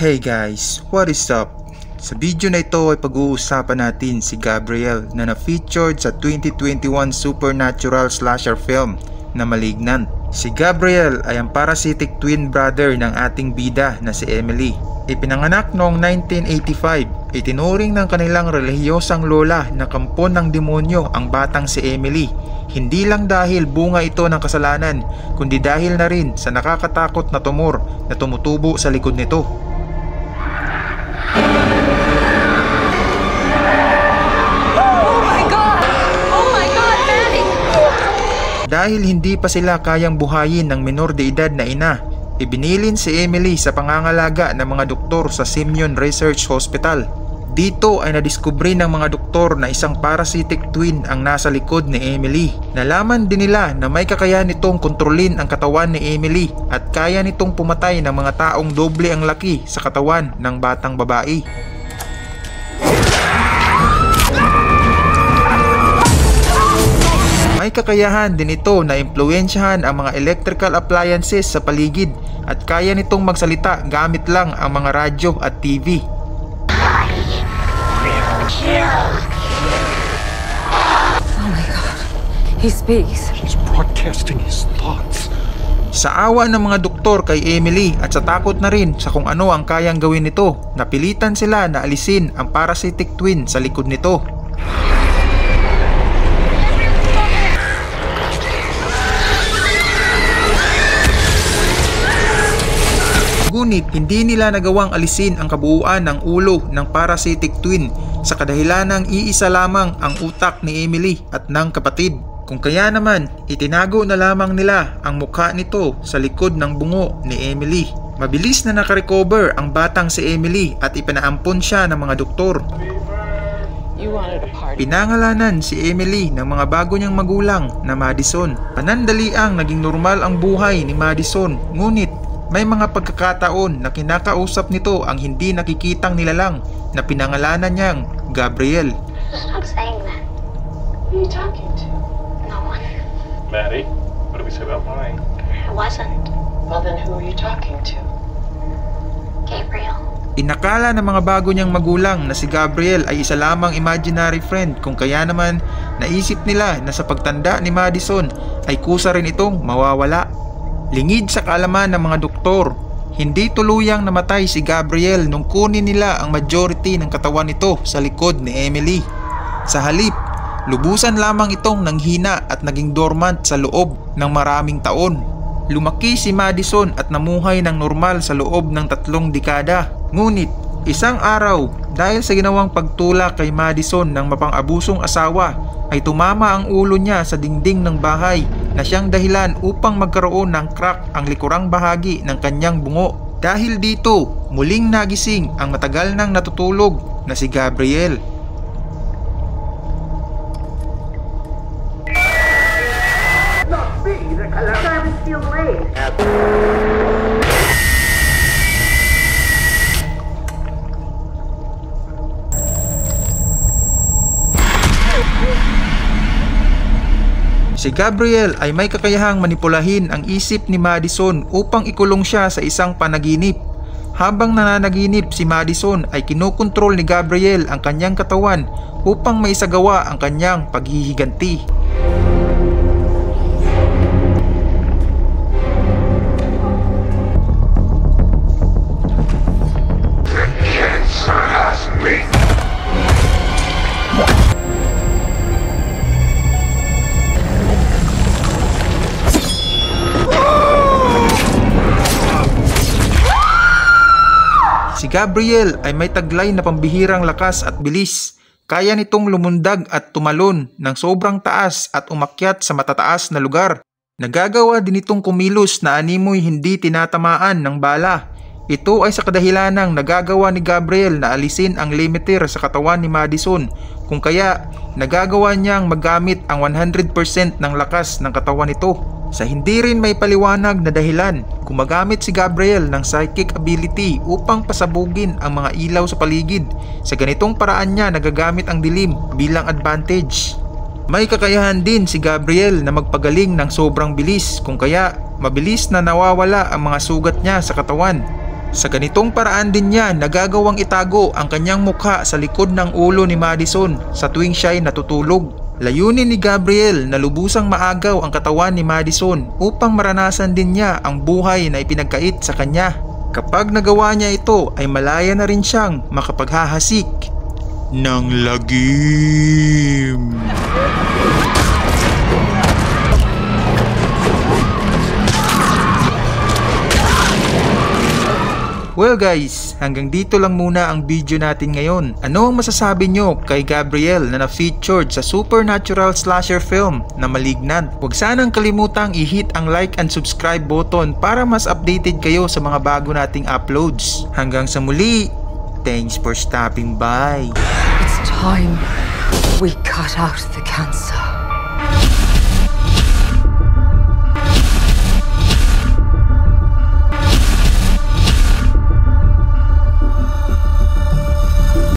Hey guys, what is up? Sa video na ito ay pag-uusapan natin si Gabriel na na-featured sa 2021 supernatural slasher film na Malignant. Si Gabriel ay ang parasitic twin brother ng ating bida na si Emily. Ipinanganak noong 1985, itinuring ng kanilang relihiyosang lola na kampon ng demonyo ang batang si Emily. Hindi lang dahil bunga ito ng kasalanan, kundi dahil na rin sa nakakatakot na tumor na tumutubo sa likod nito. Dahil hindi pa sila kayang buhayin ng menor de edad na ina, ibinilin si Emily sa pangangalaga ng mga doktor sa Simeon Research Hospital. Dito ay nadiskubre ng mga doktor na isang parasitic twin ang nasa likod ni Emily. Nalaman din nila na may kakayahan nitong kontrolin ang katawan ni Emily at kaya nitong pumatay ng mga taong doble ang laki sa katawan ng batang babae. May kakayahan din ito na impluwensyahan ang mga electrical appliances sa paligid at kaya nitong magsalita gamit lang ang mga radyo at TV. Oh my God, he speaks. He's broadcasting his thoughts. Sa awa ng mga doktor kay Emily at sa takot na rin sa kung ano ang kayang gawin nito, napilitan sila na alisin ang parasitic twin sa likod nito. Ngunit hindi nila nagawang alisin ang kabuuan ng ulo ng parasitic twin sa kadahilanang iisa lamang ang utak ni Emily at ng kapatid. Kung kaya naman, itinago na lamang nila ang mukha nito sa likod ng bungo ni Emily. Mabilis na nakarecover ang batang si Emily at ipinaampon siya ng mga doktor. Pinangalanan si Emily ng mga bago niyang magulang na Madison. Panandaliang naging normal ang buhay ni Madison, ngunit may mga pagkakataon na kinakausap nito ang hindi nakikitang nilalang na pinangalanan niyang Gabriel. Stop saying that. Who are you talking to? No one. Maddie, what did we say about lying? I wasn't. Well, then who are you talking to? Gabriel. Inakala ng mga bago niyang magulang na si Gabriel ay isa lamang imaginary friend, kung kaya naman naisip nila na sa pagtanda ni Madison ay kusa rin itong mawawala. Lingid sa kaalaman ng mga doktor, hindi tuluyang namatay si Gabriel nung kunin nila ang majority ng katawan nito sa likod ni Emily. Sa halip, lubusan lamang itong nanghina at naging dormant sa loob ng maraming taon. Lumaki si Madison at namuhay ng normal sa loob ng 3 dekada. Ngunit, isang araw, dahil sa ginawang pagtulak kay Madison ng mapang-abusong asawa, ay tumama ang ulo niya sa dingding ng bahay na siyang dahilan upang magkaroon ng crack ang likurang bahagi ng kanyang bungo. Dahil dito, muling nagising ang matagal nang natutulog na si Gabriel. Si Gabriel ay may kakayahang manipulahin ang isip ni Madison upang ikulong siya sa isang panaginip. Habang nananaginip si Madison ay kinokontrol ni Gabriel ang kanyang katawan upang maisagawa ang kanyang paghihiganti. Si Gabriel ay may taglay na pambihirang lakas at bilis. Kaya nitong lumundag at tumalon ng sobrang taas at umakyat sa matataas na lugar. Nagagawa din itong kumilos na animoy hindi tinatamaan ng bala. Ito ay sa kadahilanang nagagawa ni Gabriel na alisin ang limiter sa katawan ni Madison, kung kaya nagagawa niyang magamit ang 100% ng lakas ng katawan nito. Sa hindi rin may paliwanag na dahilan, gumagamit si Gabriel ng psychic ability upang pasabugin ang mga ilaw sa paligid. Sa ganitong paraan niya nagagamit ang dilim bilang advantage. May kakayahan din si Gabriel na magpagaling ng sobrang bilis, kung kaya mabilis na nawawala ang mga sugat niya sa katawan. Sa ganitong paraan din niya nagagawang itago ang kanyang mukha sa likod ng ulo ni Madison sa tuwing siya'y natutulog. Layunin ni Gabriel na lubusang maagaw ang katawan ni Madison upang maranasan din niya ang buhay na ipinagkait sa kanya. Kapag nagawa niya ito ay malaya na rin siyang makapaghahasik ng lagim. Well guys, hanggang dito lang muna ang video natin ngayon. Ano ang masasabi nyo kay Gabriel na na-featured sa supernatural slasher film na Malignant? Huwag sanang kalimutang i-hit ang like and subscribe button para mas updated kayo sa mga bago nating uploads. Hanggang sa muli, thanks for stopping by. It's time we cut out the cancer.